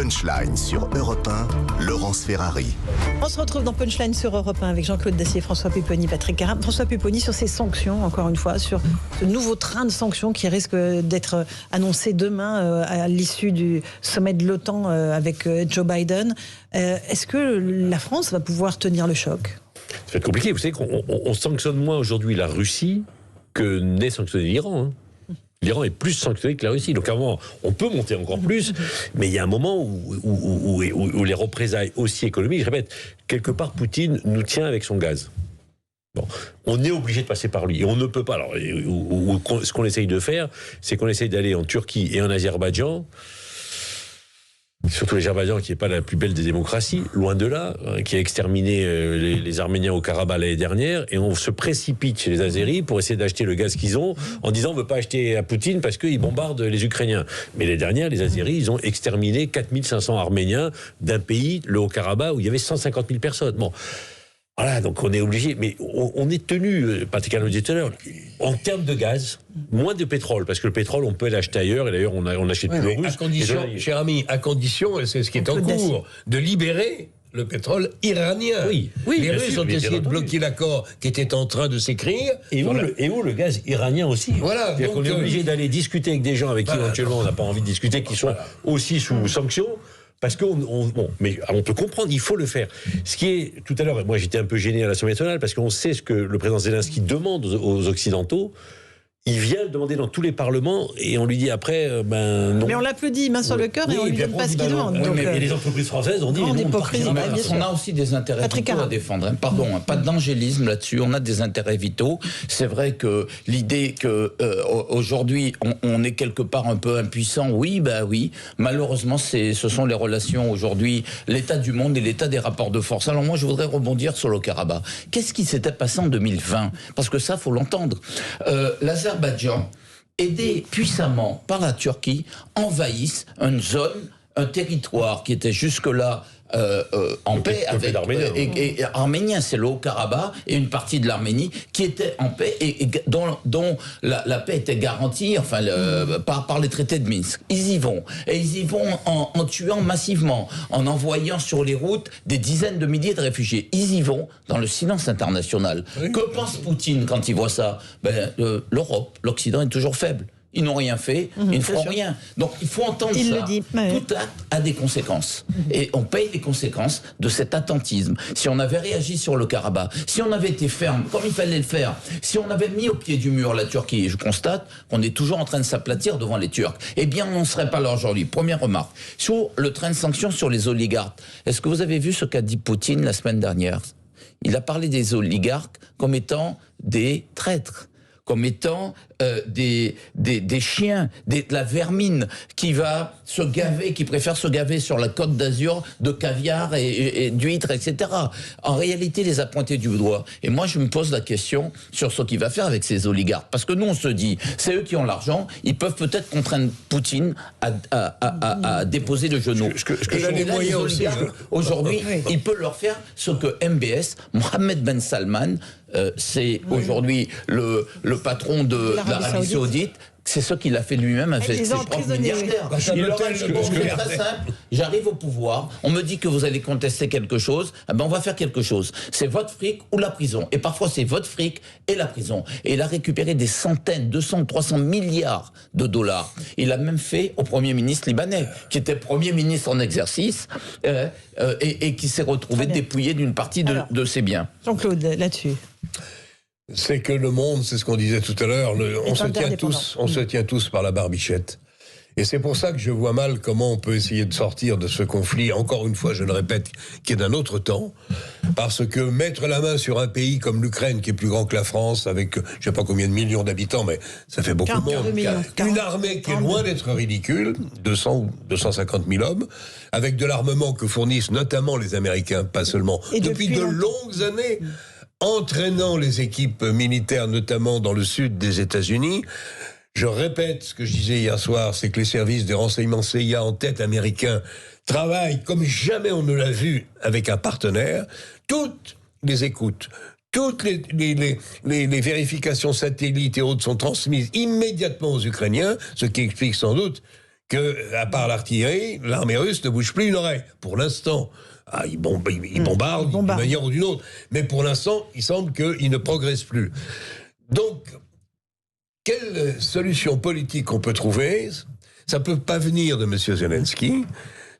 Punchline sur Europe 1, Laurence Ferrari. On se retrouve dans Punchline sur Europe 1 avec Jean-Claude Dacier, François Pupponi, Patrick Caram. François Pupponi sur ces sanctions, encore une fois, sur ce nouveau train de sanctions qui risque d'être annoncé demain à l'issue du sommet de l'OTAN avec Joe Biden. Est-ce que la France va pouvoir tenir le choc ? Ça va être compliqué. Vous savez qu'on sanctionne moins aujourd'hui la Russie que n'est sanctionné l'Iran. L'Iran est plus sanctionné que la Russie. Donc avant, on peut monter encore plus, mais il y a un moment où les représailles aussi économiques, je répète, quelque part, Poutine nous tient avec son gaz. Bon, on est obligé de passer par lui et on ne peut pas. Alors, ce qu'on essaye de faire, c'est qu'on essaye d'aller en Turquie et en Azerbaïdjan. Surtout l'Azerbaïdjan, qui n'est pas la plus belle des démocraties, loin de là, qui a exterminé les Arméniens au Karabakh l'année dernière, et on se précipite chez les Azéris pour essayer d'acheter le gaz qu'ils ont, en disant on ne veut pas acheter à Poutine parce qu'ils bombardent les Ukrainiens. Mais l'année dernière, les Azéris, ils ont exterminé 4500 Arméniens d'un pays, le Haut-Karabakh, où il y avait 150 000 personnes. Bon. Voilà, donc on est obligé, mais on est tenu, Patrick le disait tout à l'heure, en termes de gaz, moins de pétrole, parce que le pétrole, on peut l'acheter ailleurs, et d'ailleurs, on achète plus le russe. À condition, cher ami, à condition, et c'est ce qui est en cours, de libérer le pétrole iranien. Oui, les Russes ont essayé de bloquer l'accord qui était en train de s'écrire. Et où le gaz iranien aussi. Voilà. Donc on est obligé d'aller discuter avec des gens avec qui éventuellement on n'a pas envie de discuter, qui sont aussi sous sanctions. Parce mais on peut comprendre, il faut le faire. Ce qui est, tout à l'heure, moi j'étais un peu gêné à l'Assemblée nationale, parce qu'on sait ce que le président Zelensky demande aux Occidentaux. Il vient le demander dans tous les parlements et on lui dit après, non. Mais on l'applaudit main sur le cœur et on lui donne pas ce qu'il demande. Et les entreprises françaises ont dit non. On a aussi des intérêts vitaux à défendre. Pardon, pas d'angélisme là-dessus. On a des intérêts vitaux. C'est vrai que l'idée que aujourd'hui on est quelque part un peu impuissant, oui. Malheureusement, ce sont les relations aujourd'hui, l'état du monde et l'état des rapports de force. Alors moi, je voudrais rebondir sur le Karabakh. Qu'est-ce qui s'était passé en 2020 ? Parce que ça, faut l'entendre. L'Azerbaïdjan, aidé puissamment par la Turquie, envahissent une zone, un territoire qui était jusque-là en paix avec et arménien, c'est le Haut-Karabakh et une partie de l'Arménie qui était en paix et dont la paix était garantie par les traités de Minsk. Ils y vont en tuant massivement, en envoyant sur les routes des dizaines de milliers de réfugiés. Ils y vont dans le silence international. Oui. Que pense Poutine quand il voit ça ? L'Europe, l'Occident est toujours faible. Ils n'ont rien fait, ils ne feront rien. Donc il faut entendre ça. Le dit, Tout acte a des conséquences. Et on paye les conséquences de cet attentisme. Si on avait réagi sur le Karabakh, si on avait été ferme, comme il fallait le faire, si on avait mis au pied du mur la Turquie, et je constate qu'on est toujours en train de s'aplatir devant les Turcs, eh bien on ne serait pas là aujourd'hui. Première remarque. Sur le train de sanctions sur les oligarques, est-ce que vous avez vu ce qu'a dit Poutine la semaine dernière ? Il a parlé des oligarques comme étant des traîtres, comme étant des chiens, de la vermine qui va se gaver, qui préfère se gaver sur la Côte d'Azur de caviar et d'huîtres, etc. En réalité, il les a pointés du doigt. Et moi, je me pose la question sur ce qu'il va faire avec ces oligarques. Parce que nous, on se dit, c'est eux qui ont l'argent, ils peuvent peut-être contraindre Poutine à déposer le genou. Les oligarques, aujourd'hui, il peut leur faire ce que MBS, Mohammed Ben Salman, c'est aujourd'hui le patron de l'Arabie Saoudite, c'est ce qu'il a fait lui-même avec ses propres milliardaires. Il leur a dit, c'est très simple, j'arrive au pouvoir, on me dit que vous allez contester quelque chose, on va faire quelque chose. C'est votre fric ou la prison. Et parfois c'est votre fric et la prison. Et il a récupéré des centaines, 200, 300 milliards de dollars. Il a même fait au Premier ministre libanais, qui était Premier ministre en exercice, et qui s'est retrouvé dépouillé d'une partie de ses biens. Jean-Claude, là-dessus. C'est que le monde, c'est ce qu'on disait tout à l'heure, on se tient tous par la barbichette. Et c'est pour ça que je vois mal comment on peut essayer de sortir de ce conflit, encore une fois, je le répète, qui est d'un autre temps, parce que mettre la main sur un pays comme l'Ukraine, qui est plus grand que la France, avec je ne sais pas combien de millions d'habitants, mais ça fait beaucoup de monde, une armée qui est loin d'être ridicule, 200 ou 250 000 hommes, avec de l'armement que fournissent notamment les Américains, pas seulement, depuis de longues années, entraînant les équipes militaires, notamment dans le sud des États-Unis. Je répète ce que je disais hier soir, c'est que les services de renseignement CIA en tête américains travaillent comme jamais on ne l'a vu avec un partenaire. Toutes les écoutes, toutes les vérifications satellites et autres sont transmises immédiatement aux Ukrainiens, ce qui explique sans doute que, à part l'artillerie, l'armée russe ne bouge plus une oreille, pour l'instant. Ah, ils bombardent d'une manière ou d'une autre. Mais pour l'instant, il semble qu'ils ne progressent plus. Donc, quelle solution politique on peut trouver? Ça ne peut pas venir de M. Zelensky.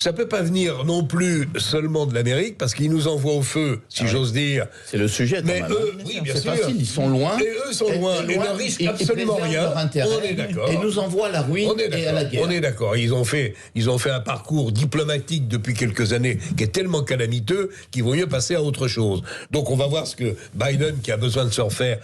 Ça ne peut pas venir non plus seulement de l'Amérique, parce qu'ils nous envoient au feu, si j'ose dire. C'est le sujet, mais quand même. Eux, oui, bien sûr. C'est facile, ils sont loin. Et eux sont loin, et ne risquent absolument rien. On est d'accord. Et nous envoient à la ruine et à la guerre. On est d'accord. Ils ont fait un parcours diplomatique depuis quelques années qui est tellement calamiteux qu'il vaut mieux passer à autre chose. Donc on va voir ce que Biden, qui a besoin de se refaire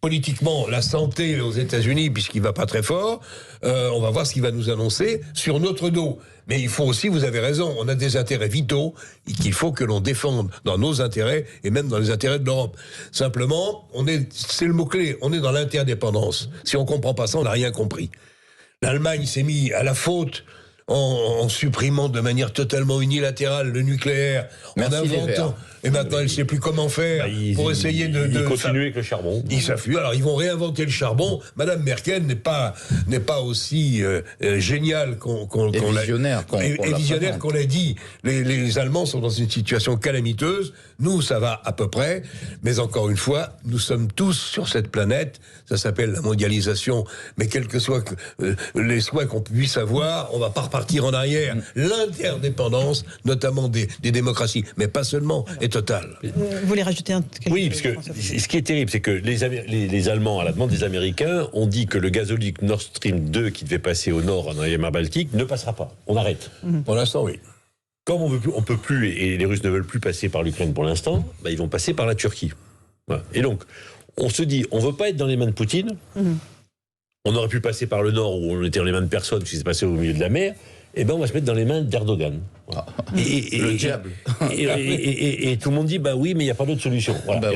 politiquement la santé aux États-Unis, puisqu'il va pas très fort, on va voir ce qu'il va nous annoncer sur notre dos. Mais il faut aussi, vous avez raison, on a des intérêts vitaux qu'il faut que l'on défende dans nos intérêts et même dans les intérêts de l'Europe. Simplement, c'est le mot-clé, on est dans l'interdépendance. Si on comprend pas ça, on n'a rien compris. L'Allemagne s'est mise à la faute en supprimant de manière totalement unilatérale le nucléaire, en inventant. Et maintenant, elle ne sait plus comment faire pour essayer de continuer avec le charbon. Ils savent plus. Alors, ils vont réinventer le charbon. Madame Merkel n'est pas aussi géniale visionnaire qu'on l'a dit. Les Allemands sont dans une situation calamiteuse. Nous, ça va à peu près. Mais encore une fois, nous sommes tous sur cette planète. Ça s'appelle la mondialisation. Mais quels que soient les souhaits qu'on puisse avoir, on ne va pas repartir en arrière. L'interdépendance, notamment des démocraties, mais pas seulement, est totale. Vous voulez rajouter quelque chose? Oui, parce que ce qui est terrible, c'est que les Allemands, à la demande des Américains, ont dit que le gazoduc Nord Stream 2 qui devait passer au nord dans la mer Baltique ne passera pas. On arrête. Pour l'instant, oui. Comme on peut plus, et les Russes ne veulent plus passer par l'Ukraine pour l'instant, ils vont passer par la Turquie. Voilà. Et donc, on se dit, on veut pas être dans les mains de Poutine. On aurait pu passer par le nord où on était dans les mains de personne, ce qui s'est passé au milieu de la mer. Eh ben, on va se mettre dans les mains d'Erdogan. Le diable. Et tout le monde dit, bah oui, mais il n'y a pas d'autre solution. Voilà.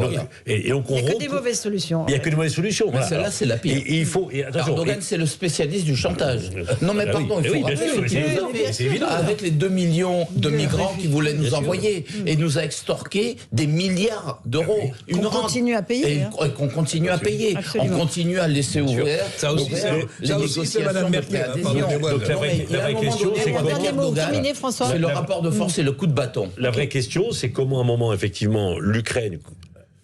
Et donc il n'y a que des mauvaises solutions. Il n'y a que des mauvaises solutions. Mais celle-là, c'est la pire. Et il faut. Erdogan, c'est le spécialiste du chantage. Non, mais pardon, il faut rappeler, c'est évident. avec les 2 millions de migrants qu'il voulait nous envoyer, et nous a extorqué des milliards d'euros. Qu'on continue à payer. Et qu'on continue à payer. On continue à laisser ouvert. Ça aussi, c'est Madame Merkel. La vraie question, c'est comment. C'est le rapport de force et le coup de bâton. La vraie question, c'est comment à un moment, effectivement, l'Ukraine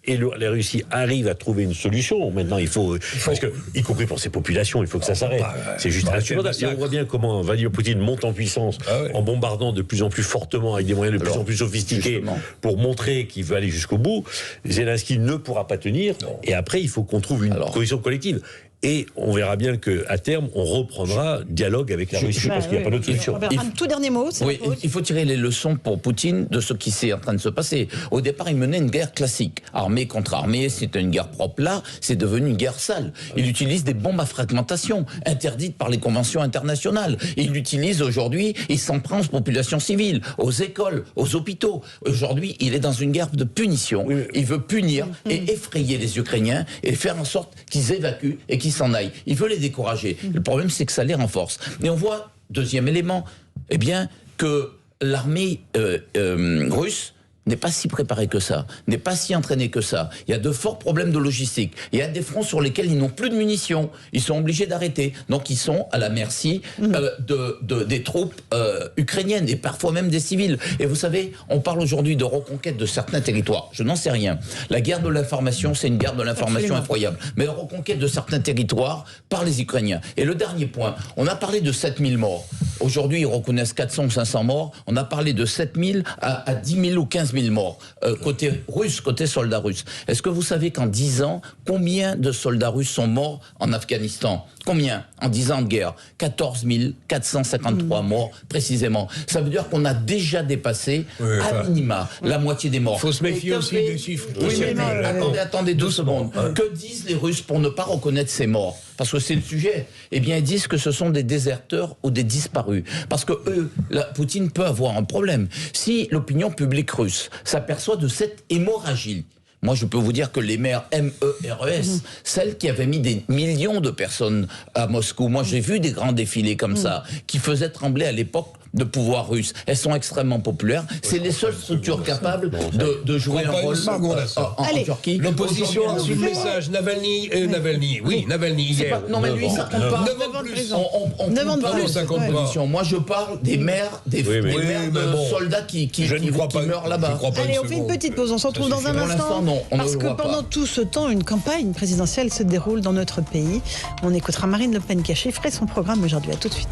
et la Russie arrivent à trouver une solution. Maintenant, il faut parce que, y compris pour ces populations, il faut que ça s'arrête. C'est juste insupportable. Et on voit bien comment Vladimir Poutine monte en puissance en bombardant de plus en plus fortement avec des moyens de plus en plus sophistiqués pour montrer qu'il veut aller jusqu'au bout. Zelensky ne pourra pas tenir. Et après, il faut qu'on trouve une cohésion collective. Et on verra bien qu'à terme, on reprendra dialogue avec la Russie, parce qu'il n'y a pas d'autre solution. Un tout dernier mot. Oui, il faut tirer les leçons pour Poutine de ce qui s'est en train de se passer. Au départ, il menait une guerre classique. Armée contre armée, c'était une guerre propre. Là, c'est devenu une guerre sale. Il utilise des bombes à fragmentation, interdites par les conventions internationales. Il l'utilise aujourd'hui, il s'en prend aux populations civiles, aux écoles, aux hôpitaux. Aujourd'hui, il est dans une guerre de punition. Il veut punir et effrayer les Ukrainiens et faire en sorte qu'ils évacuent et qu'ils s'en aillent. Il veut les décourager. Le problème, c'est que ça les renforce. Et on voit, deuxième élément, eh bien, que l'armée russe n'est pas si préparé que ça, n'est pas si entraîné que ça. Il y a de forts problèmes de logistique. Il y a des fronts sur lesquels ils n'ont plus de munitions. Ils sont obligés d'arrêter. Donc ils sont à la merci des troupes ukrainiennes et parfois même des civils. Et vous savez, on parle aujourd'hui de reconquête de certains territoires. Je n'en sais rien. La guerre de l'information, c'est une guerre de l'information incroyable. Mais la reconquête de certains territoires par les Ukrainiens. Et le dernier point, on a parlé de 7000 morts. Aujourd'hui, ils reconnaissent 400 ou 500 morts. On a parlé de 7000 à 10 000 ou 15 000 morts, côté russe, côté soldats russes. Est-ce que vous savez qu'en 10 ans, combien de soldats russes sont morts en Afghanistan? Combien? En 10 ans de guerre? 14 453 morts, précisément. Ça veut dire qu'on a déjà dépassé, à minima, la moitié des morts. Il faut se méfier aussi des chiffres. Oui, mais attendez 2 secondes. Que disent les Russes pour ne pas reconnaître ces morts? Parce que c'est le sujet. Eh bien, ils disent que ce sont des déserteurs ou des disparus. Parce que Poutine peut avoir un problème. Si l'opinion publique russe s'aperçoit de cette hémorragie, moi, je peux vous dire que les mères MERES, celles qui avaient mis des millions de personnes à Moscou, moi, j'ai vu des grands défilés comme ça, qui faisaient trembler à l'époque de pouvoir russe. Elles sont extrêmement populaires. C'est les seules structures capables de jouer un rôle en Turquie. L'opposition a reçu le message Navalny, hier. Non, mais lui, ça compte pas. On parle de sa composition. Moi, je parle des mères, des mères de soldats qui meurent là-bas. Allez, on fait une petite pause. On se retrouve dans un instant. Parce que pendant tout ce temps, une campagne présidentielle se déroule dans notre pays. On écoutera Marine Le Pen qui a chiffré son programme aujourd'hui. À tout de suite.